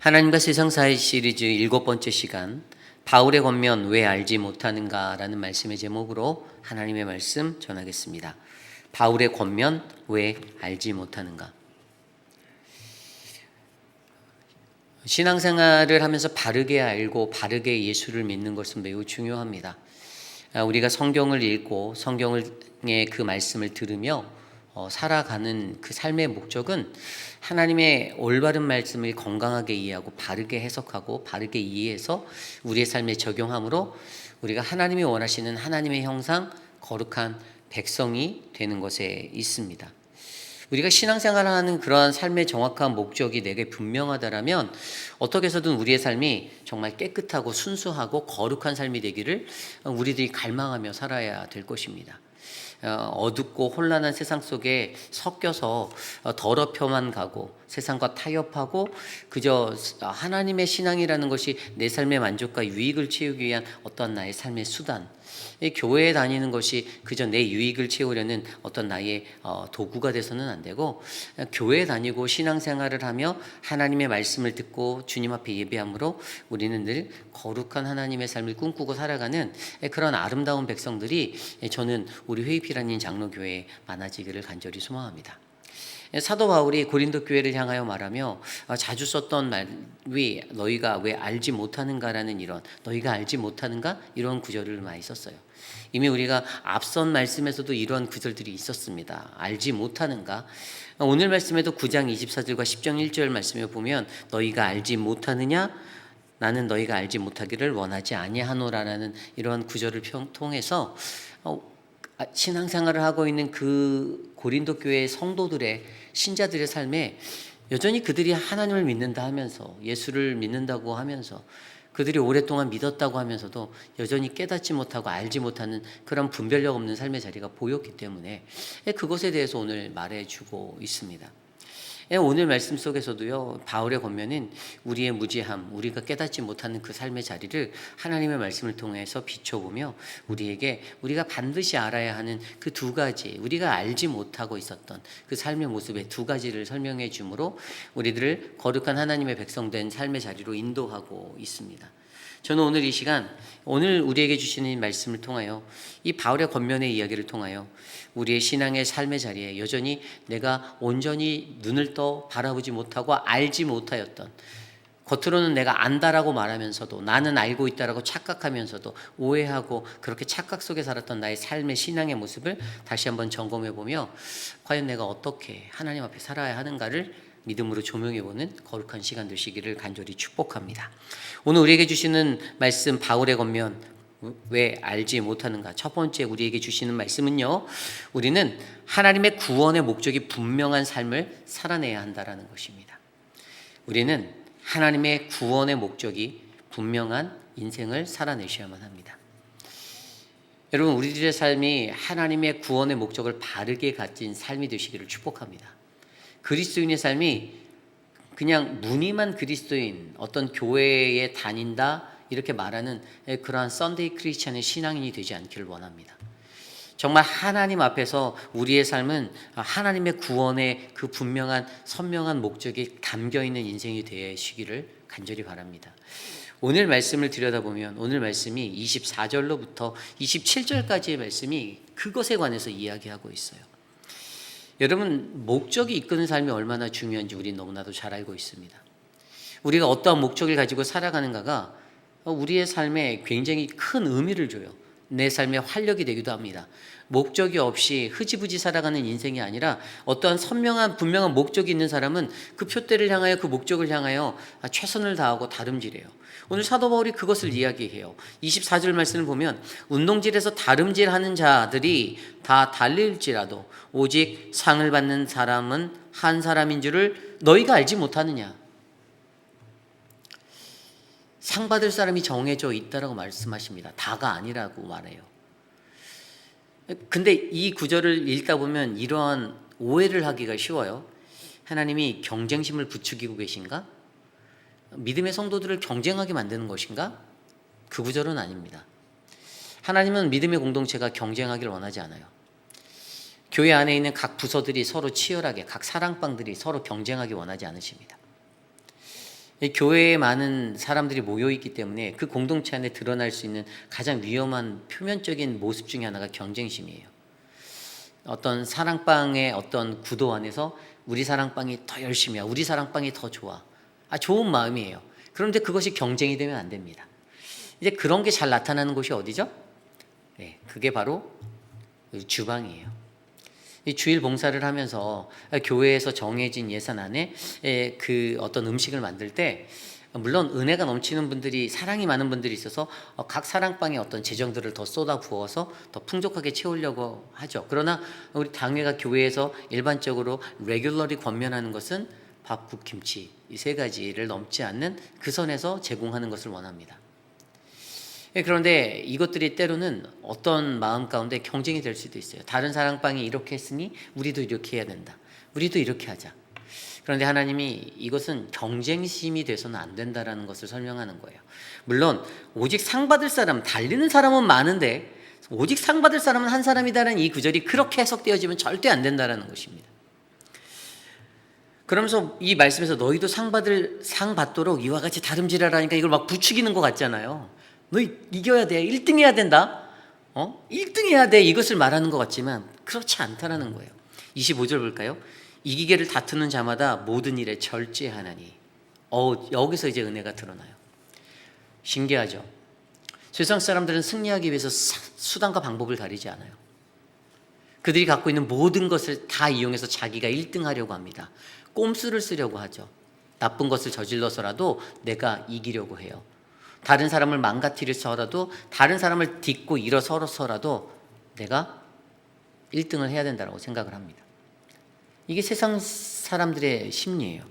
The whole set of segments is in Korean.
하나님과 세상 사이 시리즈 7번째 시간, 바울의 권면 왜 알지 못하는가 라는 말씀의 제목으로 하나님의 말씀 전하겠습니다. 바울의 권면 왜 알지 못하는가. 신앙생활을 하면서 바르게 알고 바르게 예수를 믿는 것은 매우 중요합니다. 우리가 성경을 읽고 성경의 그 말씀을 들으며 살아가는 그 삶의 목적은 하나님의 올바른 말씀을 건강하게 이해하고 바르게 해석하고 바르게 이해해서 우리의 삶에 적용함으로 우리가 하나님이 원하시는 하나님의 형상, 거룩한 백성이 되는 것에 있습니다. 우리가 신앙생활을 하는 그러한 삶의 정확한 목적이 내게 분명하다라면 어떻게 해서든 우리의 삶이 정말 깨끗하고 순수하고 거룩한 삶이 되기를 우리들이 갈망하며 살아야 될 것입니다. 어둡고 혼란한 세상 속에 섞여서 더럽혀만 가고 세상과 타협하고 그저 하나님의 신앙이라는 것이 내 삶의 만족과 유익을 채우기 위한 어떤 나의 삶의 수단, 교회에 다니는 것이 그저 내 유익을 채우려는 어떤 나의 도구가 돼서는 안 되고, 교회에 다니고 신앙생활을 하며 하나님의 말씀을 듣고 주님 앞에 예배함으로 우리는 늘 거룩한 하나님의 삶을 꿈꾸고 살아가는 그런 아름다운 백성들이 저는 우리 회의피라닌 장로교회에 많아지기를 간절히 소망합니다. 사도 바울이 고린도 교회를 향하여 말하며 자주 썼던 말이 너희가 왜 알지 못하는가라는 이런, 너희가 알지 못하는가 이런 구절을 많이 썼어요. 이미 우리가 앞선 말씀에서도 이런 구절들이 있었습니다. 알지 못하는가. 오늘 말씀에도 9장 24절과 10장 1절 말씀에 보면 너희가 알지 못하느냐, 나는 너희가 알지 못하기를 원하지 아니하노라라는 이러한 구절을 통해서 신앙생활을 하고 있는 그 고린도 교회의 성도들의 신자들의 삶에 여전히 그들이 하나님을 믿는다 하면서 예수를 믿는다고 하면서 그들이 오랫동안 믿었다고 하면서도 여전히 깨닫지 못하고 알지 못하는 그런 분별력 없는 삶의 자리가 보였기 때문에 그것에 대해서 오늘 말해주고 있습니다. 오늘 말씀 속에서도요, 바울의 권면은 우리의 무지함, 우리가 깨닫지 못하는 그 삶의 자리를 하나님의 말씀을 통해서 비춰보며 우리에게 우리가 반드시 알아야 하는 그 두 가지, 우리가 알지 못하고 있었던 그 삶의 모습의 두 가지를 설명해 주므로 우리들을 거룩한 하나님의 백성된 삶의 자리로 인도하고 있습니다. 저는 오늘 이 시간, 오늘 우리에게 주시는 말씀을 통하여 이 바울의 권면의 이야기를 통하여 우리의 신앙의 삶의 자리에 여전히 내가 온전히 눈을 떠 바라보지 못하고 알지 못하였던, 겉으로는 내가 안다라고 말하면서도 나는 알고 있다라고 착각하면서도 오해하고 그렇게 착각 속에 살았던 나의 삶의 신앙의 모습을 다시 한번 점검해 보며 과연 내가 어떻게 하나님 앞에 살아야 하는가를 믿음으로 조명해보는 거룩한 시간 되시기를 간절히 축복합니다. 오늘 우리에게 주시는 말씀, 바울의 권면 왜 알지 못하는가. 첫 번째 우리에게 주시는 말씀은요, 우리는 하나님의 구원의 목적이 분명한 삶을 살아내야 한다라는 것입니다. 우리는 하나님의 구원의 목적이 분명한 인생을 살아내셔야만 합니다. 여러분, 우리들의 삶이 하나님의 구원의 목적을 바르게 가진 삶이 되시기를 축복합니다. 그리스도인의 삶이 그냥 무늬만 그리스도인, 어떤 교회에 다닌다 이렇게 말하는 그러한 썬데이 크리스찬의 신앙인이 되지 않기를 원합니다. 정말 하나님 앞에서 우리의 삶은 하나님의 구원의 그 분명한 선명한 목적이 담겨있는 인생이 되시기를 간절히 바랍니다. 오늘 말씀을 들여다보면 오늘 말씀이 24절로부터 27절까지의 말씀이 그것에 관해서 이야기하고 있어요. 여러분, 목적이 이끄는 삶이 얼마나 중요한지 우리는 너무나도 잘 알고 있습니다. 우리가 어떠한 목적을 가지고 살아가는가가 우리의 삶에 굉장히 큰 의미를 줘요. 내 삶의 활력이 되기도 합니다. 목적이 없이 흐지부지 살아가는 인생이 아니라 어떠한 선명한 분명한 목적이 있는 사람은 그 표대를 향하여 그 목적을 향하여 최선을 다하고 다름질해요. 오늘 사도 바울이 그것을 이야기해요. 24절 말씀을 보면 운동질에서 다름질하는 자들이 다 달릴지라도 오직 상을 받는 사람은 한 사람인 줄을 너희가 알지 못하느냐. 상 받을 사람이 정해져 있다라고 말씀하십니다. 다가 아니라고 말해요. 근데 이 구절을 읽다 보면 이러한 오해를 하기가 쉬워요. 하나님이 경쟁심을 부추기고 계신가? 믿음의 성도들을 경쟁하게 만드는 것인가? 그 구절은 아닙니다. 하나님은 믿음의 공동체가 경쟁하기를 원하지 않아요. 교회 안에 있는 각 부서들이 서로 치열하게, 각 사랑방들이 서로 경쟁하기 원하지 않으십니다. 이 교회에 많은 사람들이 모여 있기 때문에 그 공동체 안에 드러날 수 있는 가장 위험한 표면적인 모습 중에 하나가 경쟁심이에요. 어떤 사랑방의 어떤 구도 안에서 우리 사랑방이 더 열심히 해, 우리 사랑방이 더 좋아. 좋은 마음이에요. 그런데 그것이 경쟁이 되면 안 됩니다. 이제 그런 게 잘 나타나는 곳이 어디죠? 네, 그게 바로 주방이에요. 이 주일 봉사를 하면서 교회에서 정해진 예산 안에 그 어떤 음식을 만들 때 물론 은혜가 넘치는 분들이, 사랑이 많은 분들이 있어서 각 사랑방에 어떤 재정들을 더 쏟아 부어서 더 풍족하게 채우려고 하죠. 그러나 우리 당회가 교회에서 일반적으로 레귤러리 권면하는 것은 밥, 국, 김치 이 세 가지를 넘지 않는 그 선에서 제공하는 것을 원합니다. 그런데 이것들이 때로는 어떤 마음 가운데 경쟁이 될 수도 있어요. 다른 사랑방이 이렇게 했으니 우리도 이렇게 해야 된다. 우리도 이렇게 하자. 그런데 하나님이 이것은 경쟁심이 돼서는 안 된다라는 것을 설명하는 거예요. 물론 오직 상 받을 사람, 달리는 사람은 많은데 오직 상 받을 사람은 한 사람이다라는 이 구절이 그렇게 해석되어지면 절대 안 된다라는 것입니다. 그러면서 이 말씀에서 너희도 상 받도록 이와 같이 다름질하라니까 이걸 막 부추기는 것 같잖아요. 너희 이겨야 돼. 1등 해야 된다. 1등 해야 돼. 이것을 말하는 것 같지만 그렇지 않다라는 거예요. 25절 볼까요? 이기게를 다투는 자마다 모든 일에 절제하나니. 여기서 이제 은혜가 드러나요. 신기하죠? 세상 사람들은 승리하기 위해서 수단과 방법을 가리지 않아요. 그들이 갖고 있는 모든 것을 다 이용해서 자기가 1등 하려고 합니다. 꼼수를 쓰려고 하죠. 나쁜 것을 저질러서라도 내가 이기려고 해요. 다른 사람을 망가뜨려서라도, 다른 사람을 딛고 일어서서라도 내가 1등을 해야 된다고 생각을 합니다. 이게 세상 사람들의 심리예요.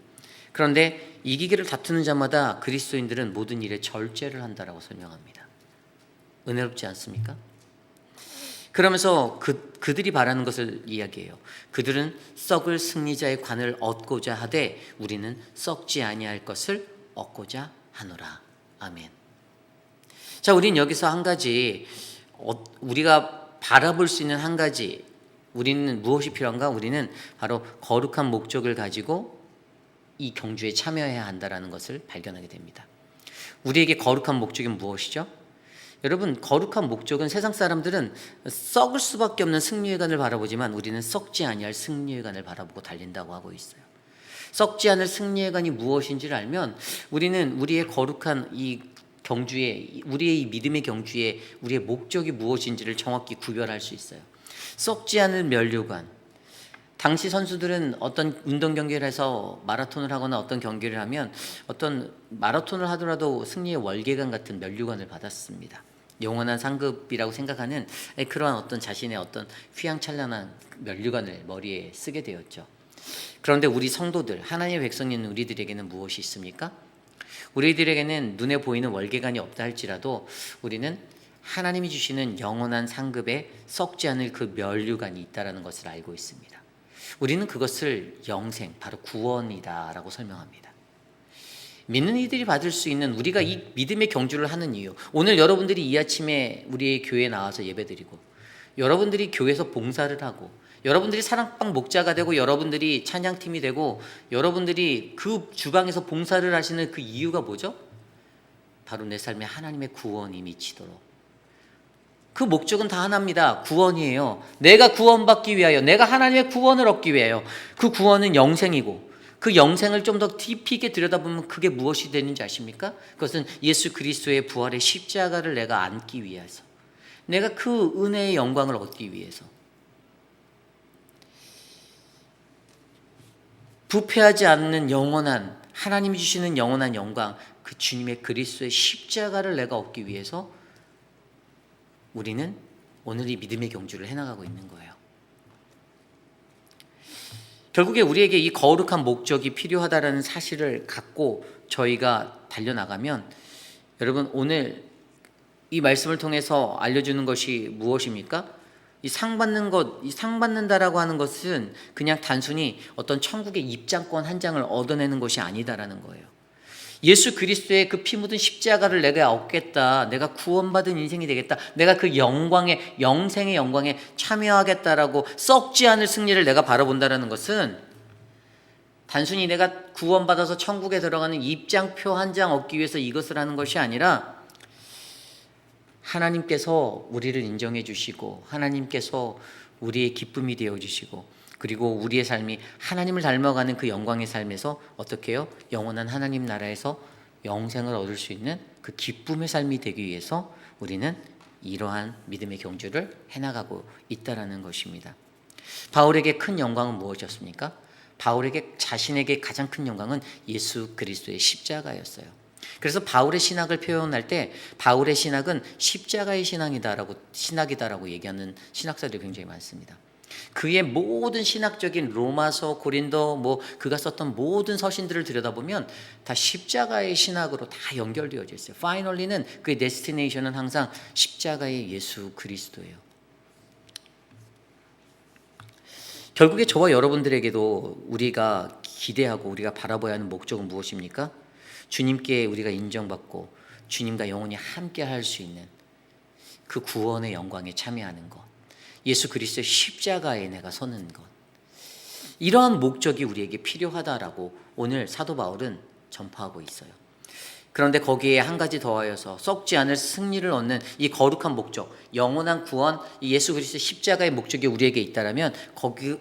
그런데 이기기를 다투는 자마다 그리스도인들은 모든 일에 절제를 한다라고 설명합니다. 은혜롭지 않습니까? 그러면서 그들이 바라는 것을 이야기해요. 그들은 썩을 승리자의 관을 얻고자 하되 우리는 썩지 아니할 것을 얻고자 하노라. 아멘. 자, 우린 여기서 한 가지, 우리가 바라볼 수 있는 한 가지, 우리는 무엇이 필요한가? 우리는 바로 거룩한 목적을 가지고 이 경주에 참여해야 한다는 것을 발견하게 됩니다. 우리에게 거룩한 목적이 무엇이죠? 여러분, 거룩한 목적은 세상 사람들은 썩을 수밖에 없는 승리의 관을 바라보지만 우리는 썩지 아니할 승리의 관을 바라보고 달린다고 하고 있어요. 썩지 않을 승리의 관이 무엇인지를 알면 우리는 우리의 거룩한 이 경주에, 우리의 이 믿음의 경주에 우리의 목적이 무엇인지를 정확히 구별할 수 있어요. 썩지 않을 면류관. 당시 선수들은 어떤 운동 경기를 해서 마라톤을 하거나 어떤 경기를 하면 어떤 마라톤을 하더라도 승리의 월계관 같은 면류관을 받았습니다. 영원한 상급이라고 생각하는 그러한 어떤 자신의 어떤 휘황찬란한 면류관을 머리에 쓰게 되었죠. 그런데 우리 성도들, 하나님의 백성인 우리들에게는 무엇이 있습니까? 우리들에게는 눈에 보이는 월계관이 없다 할지라도 우리는 하나님이 주시는 영원한 상급에 썩지 않을 그 면류관이 있다는 것을 알고 있습니다. 우리는 그것을 영생, 바로 구원이다라고 설명합니다. 믿는 이들이 받을 수 있는, 우리가 이 믿음의 경주를 하는 이유, 오늘 여러분들이 이 아침에 우리의 교회에 나와서 예배드리고, 여러분들이 교회에서 봉사를 하고, 여러분들이 사랑방 목자가 되고, 여러분들이 찬양팀이 되고, 여러분들이 그 주방에서 봉사를 하시는 그 이유가 뭐죠? 바로 내 삶에 하나님의 구원이 미치도록. 그 목적은 다 하나입니다. 구원이에요. 내가 구원받기 위하여, 내가 하나님의 구원을 얻기 위하여. 그 구원은 영생이고, 그 영생을 좀 더 깊이 있게 들여다보면 그게 무엇이 되는지 아십니까? 그것은 예수 그리스도의 부활의 십자가를 내가 안기 위해서, 내가 그 은혜의 영광을 얻기 위해서, 부패하지 않는 영원한, 하나님이 주시는 영원한 영광, 그 주님의 그리스도의 십자가를 내가 얻기 위해서 우리는 오늘 이 믿음의 경주를 해나가고 있는 거예요. 결국에 우리에게 이 거룩한 목적이 필요하다는 사실을 갖고 저희가 달려나가면, 여러분, 오늘 이 말씀을 통해서 알려주는 것이 무엇입니까? 이 상 받는 것, 이 상 받는다라고 하는 것은 그냥 단순히 어떤 천국의 입장권 한 장을 얻어내는 것이 아니다라는 거예요. 예수 그리스도의 그 피 묻은 십자가를 내가 얻겠다, 내가 구원받은 인생이 되겠다, 내가 그 영광의, 영생의 영광에 참여하겠다라고 썩지 않을 승리를 내가 바라본다라는 것은 단순히 내가 구원받아서 천국에 들어가는 입장표 한 장 얻기 위해서 이것을 하는 것이 아니라 하나님께서 우리를 인정해 주시고 하나님께서 우리의 기쁨이 되어 주시고 그리고 우리의 삶이 하나님을 닮아가는 그 영광의 삶에서 어떻게 해요? 영원한 하나님 나라에서 영생을 얻을 수 있는 그 기쁨의 삶이 되기 위해서 우리는 이러한 믿음의 경주를 해나가고 있다라는 것입니다. 바울에게 큰 영광은 무엇이었습니까? 바울에게 자신에게 가장 큰 영광은 예수 그리스도의 십자가였어요. 그래서 바울의 신학을 표현할 때 바울의 신학은 십자가의 신학이다라고 얘기하는 신학자들이 굉장히 많습니다. 그의 모든 신학적인 로마서, 고린도, 그가 썼던 모든 서신들을 들여다보면 다 십자가의 신학으로 다 연결되어져 있어요. 파이널리는 그의 데스티네이션은 항상 십자가의 예수 그리스도예요. 결국에 저와 여러분들에게도 우리가 기대하고 우리가 바라봐야 하는 목적은 무엇입니까? 주님께 우리가 인정받고 주님과 영원히 함께 할 수 있는 그 구원의 영광에 참여하는 것, 예수 그리스도의 십자가에 내가 서는 것, 이러한 목적이 우리에게 필요하다라고 오늘 사도 바울은 전파하고 있어요. 그런데 거기에 한 가지 더하여서 썩지 않을 승리를 얻는 이 거룩한 목적, 영원한 구원, 이 예수 그리스도의 십자가의 목적이 우리에게 있다라면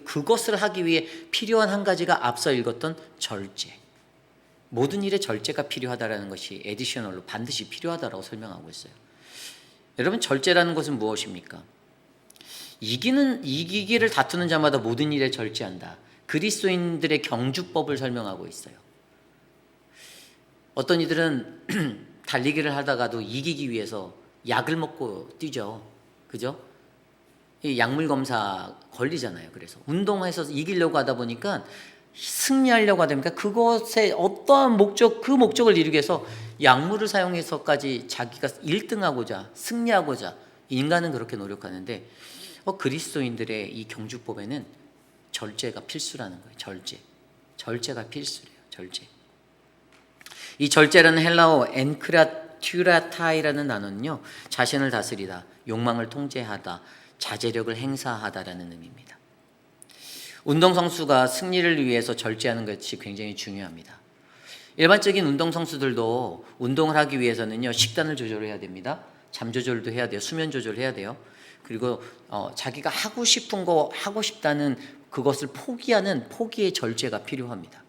그것을 하기 위해 필요한 한 가지가 앞서 읽었던 절제. 모든 일에 절제가 필요하다라는 것이 에디셔널로 반드시 필요하다라고 설명하고 있어요. 여러분, 절제라는 것은 무엇입니까? 이기기를 다투는 자마다 모든 일에 절제한다. 그리스도인들의 경주법을 설명하고 있어요. 어떤 이들은 달리기를 하다가도 이기기 위해서 약을 먹고 뛰죠. 그죠? 이 약물 검사 걸리잖아요. 그래서 운동해서 이기려고 하다 보니까 승리하려고 하다 보니까 그것에 어떠한 목적, 그 목적을 이루기 위해서 약물을 사용해서까지 자기가 1등하고자 승리하고자 인간은 그렇게 노력하는데 그리스도인들의 이 경주법에는 절제가 필수라는 거예요. 절제가 필수래요. 절제. 이 절제라는 헬라어 엔크라튜라타이라는 단어는요, 자신을 다스리다, 욕망을 통제하다, 자제력을 행사하다라는 의미입니다. 운동선수가 승리를 위해서 절제하는 것이 굉장히 중요합니다. 일반적인 운동선수들도 운동을 하기 위해서는요, 식단을 조절해야 됩니다. 잠 조절도 해야 돼요. 수면 조절해야 돼요. 그리고 자기가 하고 싶은 거 하고 싶다는 그것을 포기하는 포기의 절제가 필요합니다.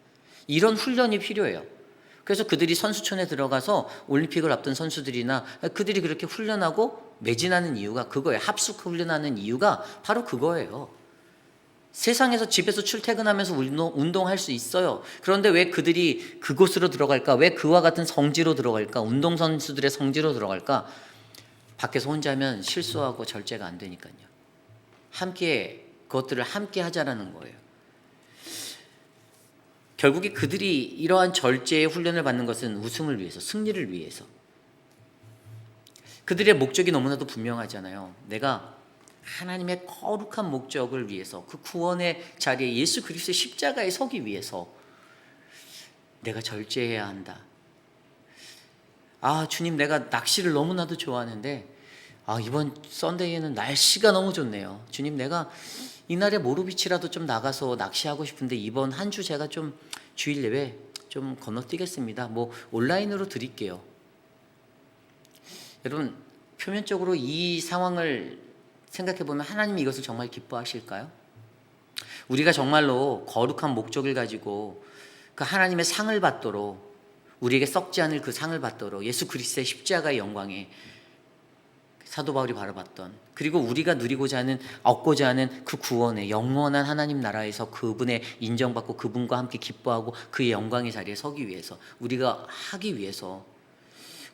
이런 훈련이 필요해요. 그래서 그들이 선수촌에 들어가서 올림픽을 앞둔 선수들이나 그들이 그렇게 훈련하고 매진하는 이유가 그거예요. 합숙 훈련하는 이유가 바로 그거예요. 세상에서 집에서 출퇴근하면서 운동할 수 있어요. 그런데 왜 그들이 그곳으로 들어갈까? 왜 그와 같은 성지로 들어갈까? 운동선수들의 성지로 들어갈까? 밖에서 혼자 하면 실수하고 절제가 안 되니까요. 그것들을 함께 하자라는 거예요. 결국에 그들이 이러한 절제의 훈련을 받는 것은 우승을 위해서, 승리를 위해서. 그들의 목적이 너무나도 분명하잖아요. 내가 하나님의 거룩한 목적을 위해서, 그 구원의 자리에 예수 그리스도의 십자가에 서기 위해서 내가 절제해야 한다. 주님, 내가 낚시를 너무나도 좋아하는데 이번 썬데이에는 날씨가 너무 좋네요. 주님, 내가 이날에 모르비치라도 좀 나가서 낚시하고 싶은데 이번 한 주 제가 좀 주일 예배 좀 건너뛰겠습니다. 온라인으로 드릴게요. 여러분, 표면적으로 이 상황을 생각해 보면 하나님이 이것을 정말 기뻐하실까요? 우리가 정말로 거룩한 목적을 가지고 그 하나님의 상을 받도록, 우리에게 썩지 않을 그 상을 받도록 예수 그리스도의 십자가의 영광에 사도 바울이 바라봤던, 그리고 우리가 누리고자 하는, 얻고자 하는 그 구원의 영원한 하나님 나라에서 그분의 인정받고 그분과 함께 기뻐하고 그의 영광의 자리에 서기 위해서, 우리가 하기 위해서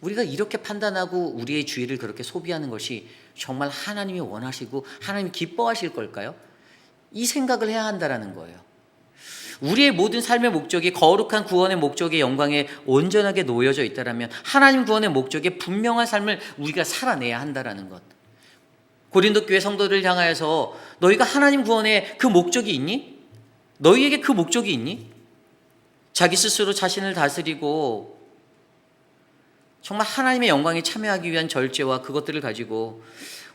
우리가 이렇게 판단하고 우리의 주의를 그렇게 소비하는 것이 정말 하나님이 원하시고 하나님이 기뻐하실 걸까요? 이 생각을 해야 한다라는 거예요. 우리의 모든 삶의 목적이 거룩한 구원의 목적의 영광에 온전하게 놓여져 있다라면 하나님 구원의 목적에 분명한 삶을 우리가 살아내야 한다라는 것. 고린도 교회 성도들을 향하여서 너희가 하나님 구원의 그 목적이 있니? 너희에게 그 목적이 있니? 자기 스스로 자신을 다스리고 정말 하나님의 영광에 참여하기 위한 절제와 그것들을 가지고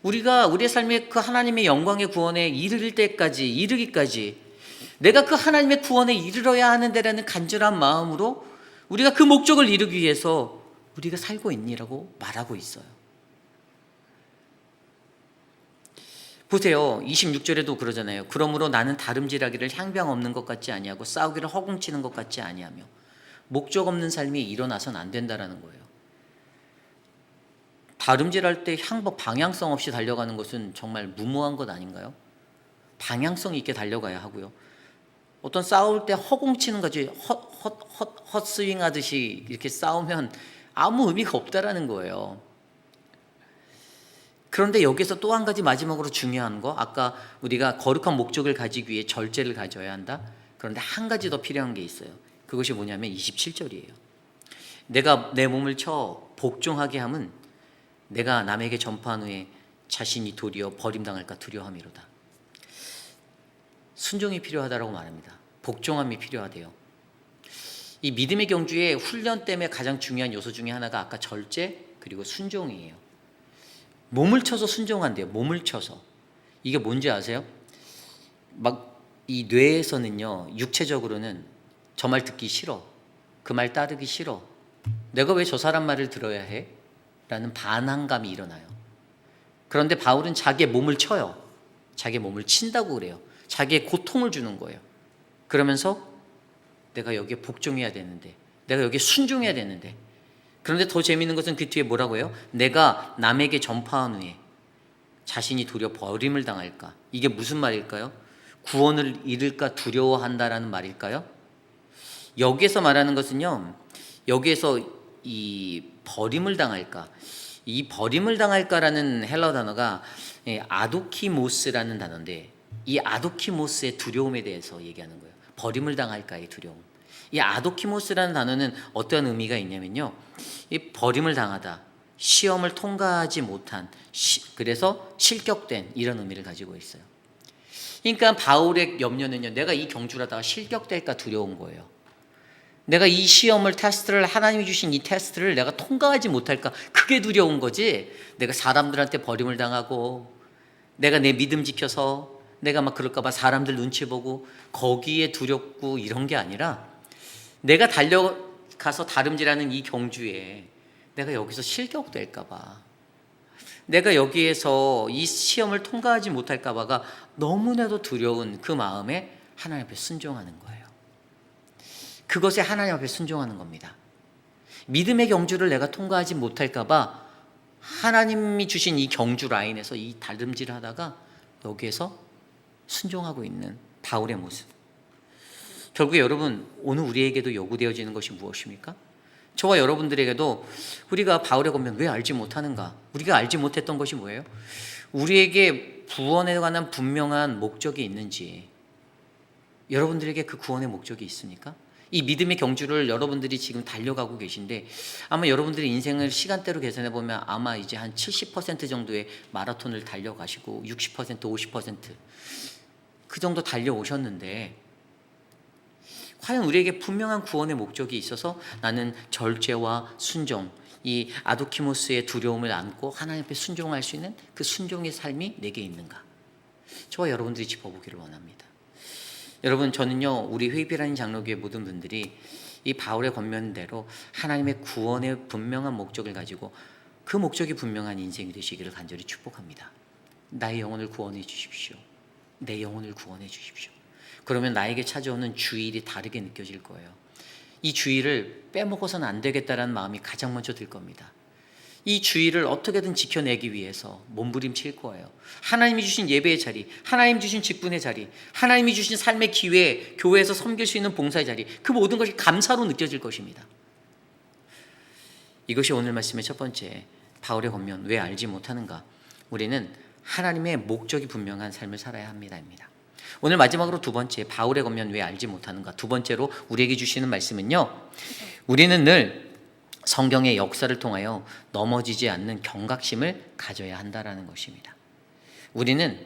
우리가 우리의 삶에 그 하나님의 영광의 구원에 이르기까지 내가 그 하나님의 구원에 이르러야 하는데라는 간절한 마음으로 우리가 그 목적을 이루기 위해서 우리가 살고 있니라고 말하고 있어요. 보세요. 26절에도 그러잖아요. 그러므로 나는 다름질하기를 향방 없는 것 같지 아니하고 싸우기를 허공치는 것 같지 아니하며. 목적 없는 삶이 일어나선 안 된다라는 거예요. 다름질할 때 방향성 없이 달려가는 것은 정말 무모한 것 아닌가요? 방향성 있게 달려가야 하고요. 어떤 싸울 때 허공치는 거지 헛스윙 하듯이 이렇게 싸우면 아무 의미가 없다라는 거예요. 그런데 여기서 또 한 가지 마지막으로 중요한 거, 아까 우리가 거룩한 목적을 가지기 위해 절제를 가져야 한다. 그런데 한 가지 더 필요한 게 있어요. 그것이 뭐냐면 27절이에요. 내가 내 몸을 쳐 복종하게 함은 내가 남에게 전파한 후에 자신이 도리어 버림당할까 두려워함이로다. 순종이 필요하다라고 말합니다. 복종함이 필요하대요. 이 믿음의 경주의 훈련 때문에 가장 중요한 요소 중에 하나가 아까 절제 그리고 순종이에요. 몸을 쳐서 순종한대요. 몸을 쳐서. 이게 뭔지 아세요? 막 이 뇌에서는요, 육체적으로는 저 말 듣기 싫어, 그 말 따르기 싫어, 내가 왜 저 사람 말을 들어야 해? 라는 반항감이 일어나요. 그런데 바울은 자기의 몸을 쳐요. 자기의 몸을 친다고 그래요. 자기의 고통을 주는 거예요. 그러면서 내가 여기에 복종해야 되는데, 내가 여기에 순종해야 되는데, 그런데 더 재미있는 것은 그 뒤에 뭐라고 해요? 내가 남에게 전파한 후에 자신이 도리어 버림을 당할까? 이게 무슨 말일까요? 구원을 잃을까 두려워한다라는 말일까요? 여기에서 말하는 것은요, 여기에서 이 버림을 당할까? 이 버림을 당할까라는 헬라어 단어가 아도키모스라는 단어인데, 이 아도키모스의 두려움에 대해서 얘기하는 거예요. 버림을 당할까의 두려움. 이 아도키모스라는 단어는 어떤 의미가 있냐면요, 이 버림을 당하다, 시험을 통과하지 못한, 그래서 실격된 이런 의미를 가지고 있어요. 그러니까 바울의 염려는요, 내가 이 경주를 하다가 실격될까 두려운 거예요. 내가 이 시험을, 테스트를, 하나님이 주신 이 테스트를 내가 통과하지 못할까, 그게 두려운 거지. 내가 사람들한테 버림을 당하고 내가 내 믿음 지켜서 내가 막 그럴까 봐 사람들 눈치 보고 거기에 두렵고 이런 게 아니라, 내가 달려가서 다름질하는 이 경주에 내가 여기서 실격될까 봐, 내가 여기에서 이 시험을 통과하지 못할까 봐가 너무나도 두려운 그 마음에 하나님 앞에 순종하는 거예요. 그것에 하나님 앞에 순종하는 겁니다. 믿음의 경주를 내가 통과하지 못할까 봐 하나님이 주신 이 경주 라인에서 이 다름질 하다가 여기에서 순종하고 있는 바울의 모습. 결국 여러분, 오늘 우리에게도 요구되어지는 것이 무엇입니까? 저와 여러분들에게도 우리가 바울의 권면 왜 알지 못하는가? 우리가 알지 못했던 것이 뭐예요? 우리에게 구원에 관한 분명한 목적이 있는지, 여러분들에게 그 구원의 목적이 있습니까? 이 믿음의 경주를 여러분들이 지금 달려가고 계신데, 아마 여러분들의 인생을 시간대로 계산해 보면 아마 이제 한 70% 정도의 마라톤을 달려가시고 60%, 50% 그 정도 달려오셨는데, 과연 우리에게 분명한 구원의 목적이 있어서 나는 절제와 순종, 이 아도키모스의 두려움을 안고 하나님 앞에 순종할 수 있는 그 순종의 삶이 내게 있는가? 저와 여러분들이 짚어보기를 원합니다. 여러분, 저는요, 우리 회비라는 장로교회 모든 분들이 이 바울의 권면대로 하나님의 구원의 분명한 목적을 가지고 그 목적이 분명한 인생이 되시기를 간절히 축복합니다. 나의 영혼을 구원해 주십시오. 내 영혼을 구원해 주십시오. 그러면 나에게 찾아오는 주일이 다르게 느껴질 거예요. 이 주일을 빼먹어서는 안 되겠다라는 마음이 가장 먼저 들 겁니다. 이 주일을 어떻게든 지켜내기 위해서 몸부림칠 거예요. 하나님이 주신 예배의 자리, 하나님이 주신 직분의 자리, 하나님이 주신 삶의 기회, 교회에서 섬길 수 있는 봉사의 자리, 그 모든 것이 감사로 느껴질 것입니다. 이것이 오늘 말씀의 첫 번째, 바울의 권면 왜 알지 못하는가? 우리는 하나님의 목적이 분명한 삶을 살아야 합니다입니다. 오늘 마지막으로 두 번째, 바울의 권면 왜 알지 못하는가? 두 번째로 우리에게 주시는 말씀은요, 우리는 늘 성경의 역사를 통하여 넘어지지 않는 경각심을 가져야 한다라는 것입니다. 우리는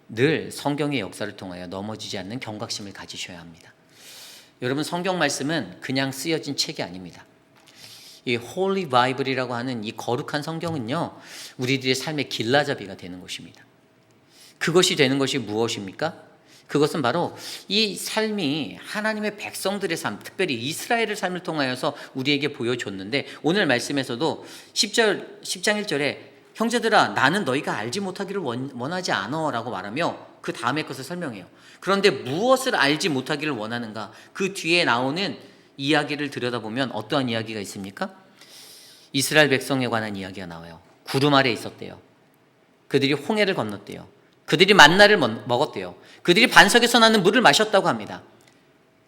늘 성경의 역사를 통하여 넘어지지 않는 경각심을 가지셔야 합니다. 여러분, 성경 말씀은 그냥 쓰여진 책이 아닙니다. 이 Holy Bible이라고 하는 이 거룩한 성경은요, 우리들의 삶의 길라잡이가 되는 것입니다. 그것이 되는 것이 무엇입니까? 그것은 바로 이 삶이 하나님의 백성들의 삶, 특별히 이스라엘의 삶을 통하여서 우리에게 보여줬는데, 오늘 말씀에서도 10장 1절에 형제들아 나는 너희가 알지 못하기를 원하지 않아 라고 말하며 그 다음의 것을 설명해요. 그런데 무엇을 알지 못하기를 원하는가? 그 뒤에 나오는 이야기를 들여다보면 어떠한 이야기가 있습니까? 이스라엘 백성에 관한 이야기가 나와요. 구름 아래에 있었대요. 그들이 홍해를 건넜대요. 그들이 만나를 먹었대요. 그들이 반석에서 나는 물을 마셨다고 합니다.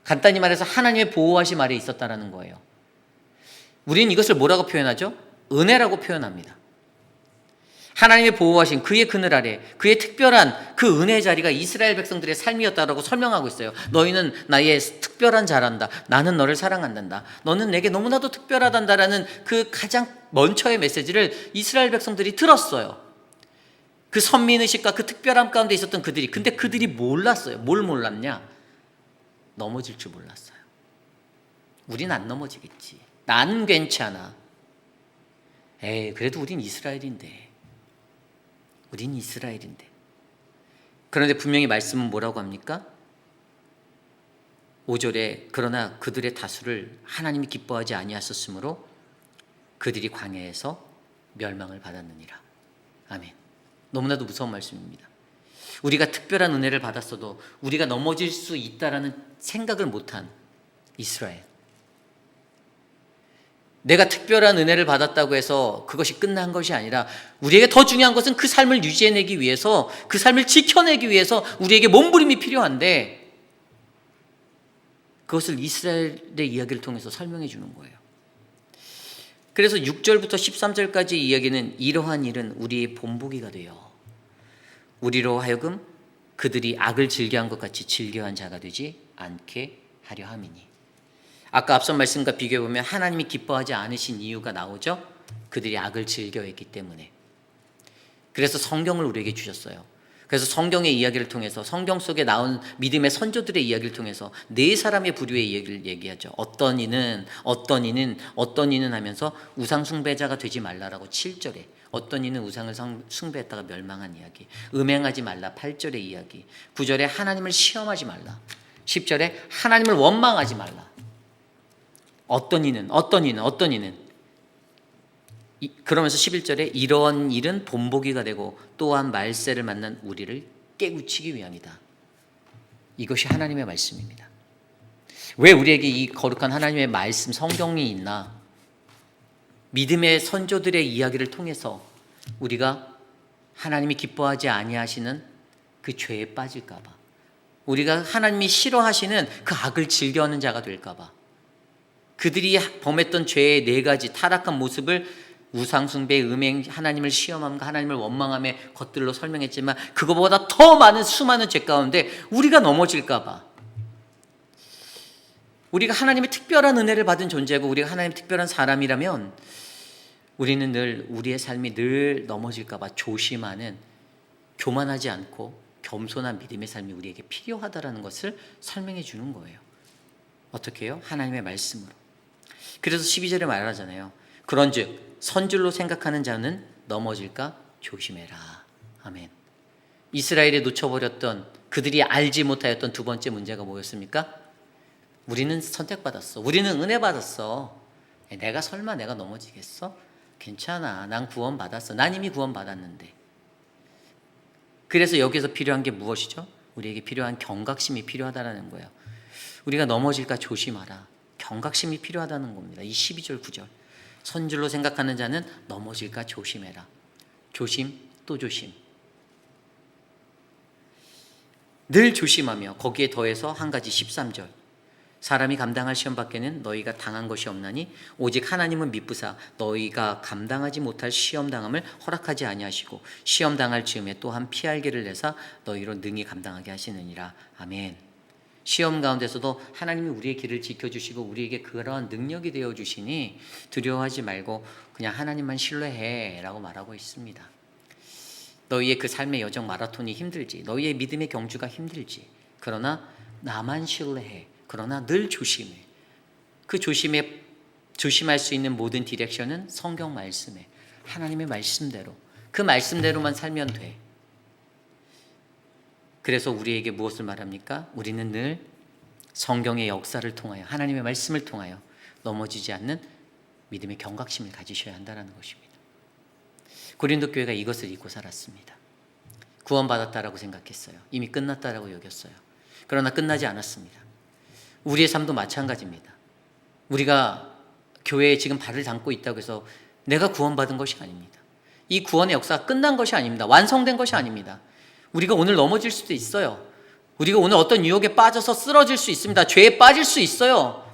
간단히 말해서 하나님의 보호하심 아래에 있었다는 거예요. 우리는 이것을 뭐라고 표현하죠? 은혜라고 표현합니다. 하나님의 보호하심, 그의 그늘 아래, 그의 특별한 그 은혜의 자리가 이스라엘 백성들의 삶이었다라고 설명하고 있어요. 너희는 나의 특별한 자란다. 나는 너를 사랑한단다. 너는 내게 너무나도 특별하단다라는 그 가장 먼저의 메시지를 이스라엘 백성들이 들었어요. 그 선민의식과 그 특별함 가운데 있었던 그들이, 근데 그들이 몰랐어요. 뭘 몰랐냐? 넘어질 줄 몰랐어요. 우린 안 넘어지겠지. 난 괜찮아. 그래도 우린 이스라엘인데. 그런데 분명히 말씀은 뭐라고 합니까? 5절에 그러나 그들의 다수를 하나님이 기뻐하지 아니하셨으므로 그들이 광야에서 멸망을 받았느니라. 아멘. 너무나도 무서운 말씀입니다. 우리가 특별한 은혜를 받았어도 우리가 넘어질 수 있다라는 생각을 못한 이스라엘. 내가 특별한 은혜를 받았다고 해서 그것이 끝난 것이 아니라 우리에게 더 중요한 것은 그 삶을 유지해내기 위해서, 그 삶을 지켜내기 위해서 우리에게 몸부림이 필요한데, 그것을 이스라엘의 이야기를 통해서 설명해 주는 거예요. 그래서 6절부터 13절까지 이야기는 이러한 일은 우리의 본보기가 되어 우리로 하여금 그들이 악을 즐겨한 것 같이 즐겨한 자가 되지 않게 하려 함이니. 아까 앞선 말씀과 비교해보면 하나님이 기뻐하지 않으신 이유가 나오죠. 그들이 악을 즐겨했기 때문에. 그래서 성경을 우리에게 주셨어요. 그래서 성경의 이야기를 통해서, 성경 속에 나온 믿음의 선조들의 이야기를 통해서 네 사람의 부류의 이야기를 얘기하죠. 어떤 이는 하면서 우상 숭배자가 되지 말라라고 7절에, 어떤 이는 우상을 숭배했다가 멸망한 이야기, 음행하지 말라 8절의 이야기, 9절에 하나님을 시험하지 말라, 10절에 하나님을 원망하지 말라. 어떤 이는 그러면서 11절에 이러한 일은 본보기가 되고 또한 말세를 만난 우리를 깨우치기 위함이다. 이것이 하나님의 말씀입니다. 왜 우리에게 이 거룩한 하나님의 말씀, 성경이 있나? 믿음의 선조들의 이야기를 통해서 우리가 하나님이 기뻐하지 아니하시는 그 죄에 빠질까 봐, 우리가 하나님이 싫어하시는 그 악을 즐겨하는 자가 될까 봐, 그들이 범했던 죄의 네 가지 타락한 모습을 우상숭배, 음행, 하나님을 시험함과 하나님을 원망함의 것들로 설명했지만 그거보다 더 많은 수많은 죄 가운데 우리가 넘어질까 봐, 우리가 하나님의 특별한 은혜를 받은 존재고 우리가 하나님의 특별한 사람이라면 우리는 늘 우리의 삶이 늘 넘어질까 봐 조심하는, 교만하지 않고 겸손한 믿음의 삶이 우리에게 필요하다라는 것을 설명해 주는 거예요. 어떻게 해요? 하나님의 말씀으로. 그래서 12절에 말하잖아요. 그런즉 선줄로 생각하는 자는 넘어질까 조심해라. 아멘. 이스라엘이 놓쳐버렸던, 그들이 알지 못하였던 두 번째 문제가 뭐였습니까? 우리는 선택받았어. 우리는 은혜 받았어. 내가 설마 내가 넘어지겠어? 괜찮아. 난 구원받았어. 난 이미 구원받았는데. 그래서 여기서 필요한 게 무엇이죠? 우리에게 필요한 경각심이 필요하다는 거예요. 우리가 넘어질까 조심하라. 경각심이 필요하다는 겁니다. 이 12절 9절. 선줄로 생각하는 자는 넘어질까 조심해라. 조심 또 조심. 늘 조심하며, 거기에 더해서 한 가지 13절. 사람이 감당할 시험 밖에는 너희가 당한 것이 없나니 오직 하나님은 미쁘사 너희가 감당하지 못할 시험 당함을 허락하지 아니하시고 시험 당할 즈음에 또한 피할 길을 내사 너희로 능히 감당하게 하시느니라. 아멘. 시험 가운데서도 하나님이 우리의 길을 지켜주시고 우리에게 그러한 능력이 되어주시니 두려워하지 말고 그냥 하나님만 신뢰해 라고 말하고 있습니다. 너희의 그 삶의 여정 마라톤이 힘들지, 너희의 믿음의 경주가 힘들지, 그러나 나만 신뢰해. 그러나 늘 조심해. 그 조심할 수 있는 모든 디렉션은 성경 말씀에, 하나님의 말씀대로, 그 말씀대로만 살면 돼. 그래서 우리에게 무엇을 말합니까? 우리는 늘 성경의 역사를 통하여 하나님의 말씀을 통하여 넘어지지 않는 믿음의 경각심을 가지셔야 한다는 것입니다. 고린도 교회가 이것을 잊고 살았습니다. 구원받았다라고 생각했어요. 이미 끝났다라고 여겼어요. 그러나 끝나지 않았습니다. 우리의 삶도 마찬가지입니다. 우리가 교회에 지금 발을 담고 있다고 해서 내가 구원받은 것이 아닙니다. 이 구원의 역사가 끝난 것이 아닙니다. 완성된 것이 아닙니다. 우리가 오늘 넘어질 수도 있어요. 우리가 오늘 어떤 유혹에 빠져서 쓰러질 수 있습니다. 죄에 빠질 수 있어요.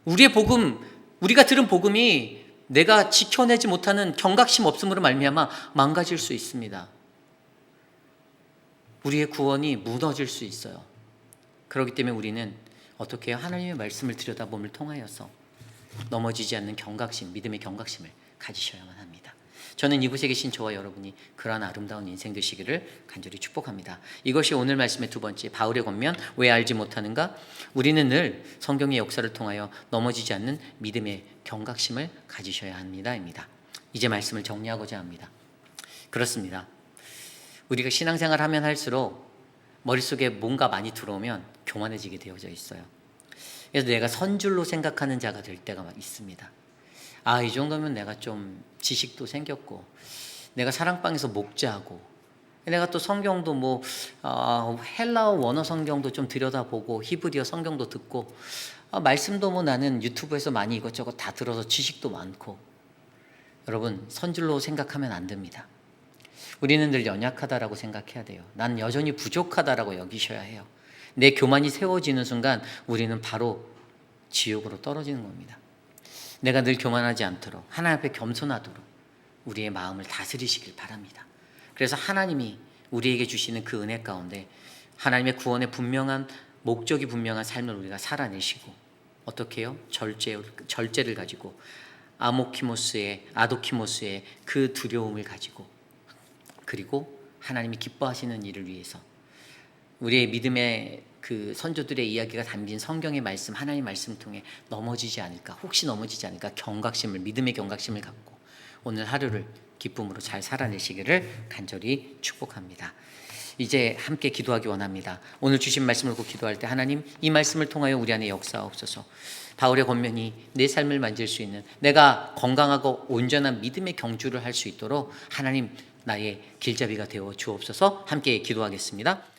우리의 복음, 우리가 들은 복음이 내가 지켜내지 못하는 경각심 없음으로 말미암아 망가질 수 있습니다. 우리의 구원이 무너질 수 있어요. 그렇기 때문에 우리는 어떻게 해요? 하나님의 말씀을 들여다봄을 통하여서 넘어지지 않는 경각심, 믿음의 경각심을 가지셔야만 합니다. 저는 이곳에 계신 저와 여러분이 그러한 아름다운 인생 되시기를 간절히 축복합니다. 이것이 오늘 말씀의 두 번째, 바울의 권면, 왜 알지 못하는가? 우리는 늘 성경의 역사를 통하여 넘어지지 않는 믿음의 경각심을 가지셔야 합니다입니다. 이제 말씀을 정리하고자 합니다. 그렇습니다. 우리가 신앙생활 하면 할수록 머릿속에 뭔가 많이 들어오면 교만해지게 되어져 있어요. 그래서 내가 선줄로 생각하는 자가 될 때가 있습니다. 아, 이 정도면 내가 좀 지식도 생겼고, 내가 사랑방에서 목자하고, 내가 또 성경도 헬라어 원어 성경도 좀 들여다보고, 히브리어 성경도 듣고, 말씀도 나는 유튜브에서 많이 이것저것 다 들어서 지식도 많고. 여러분, 선줄로 생각하면 안 됩니다. 우리는 늘 연약하다라고 생각해야 돼요. 난 여전히 부족하다라고 여기셔야 해요. 내 교만이 세워지는 순간 우리는 바로 지옥으로 떨어지는 겁니다. 내가 늘 교만하지 않도록, 하나님 앞에 겸손하도록 우리의 마음을 다스리시길 바랍니다. 그래서 하나님이 우리에게 주시는 그 은혜 가운데 하나님의 구원의 분명한 목적이 분명한 삶을 우리가 살아내시고, 어떻게 해요? 절제를 가지고 아도키모스의 그 두려움을 가지고, 그리고 하나님이 기뻐하시는 일을 위해서 우리의 믿음의 그 선조들의 이야기가 담긴 성경의 말씀, 하나님의 말씀을 통해 넘어지지 않을까, 혹시 넘어지지 않을까 경각심을, 믿음의 경각심을 갖고 오늘 하루를 기쁨으로 잘 살아내시기를 간절히 축복합니다. 이제 함께 기도하기 원합니다. 오늘 주신 말씀을 꼭 기도할 때 하나님, 이 말씀을 통하여 우리 안에 역사하옵소서. 바울의 권면이 내 삶을 만질 수 있는, 내가 건강하고 온전한 믿음의 경주를 할 수 있도록 하나님 나의 길잡이가 되어 주옵소서. 함께 기도하겠습니다.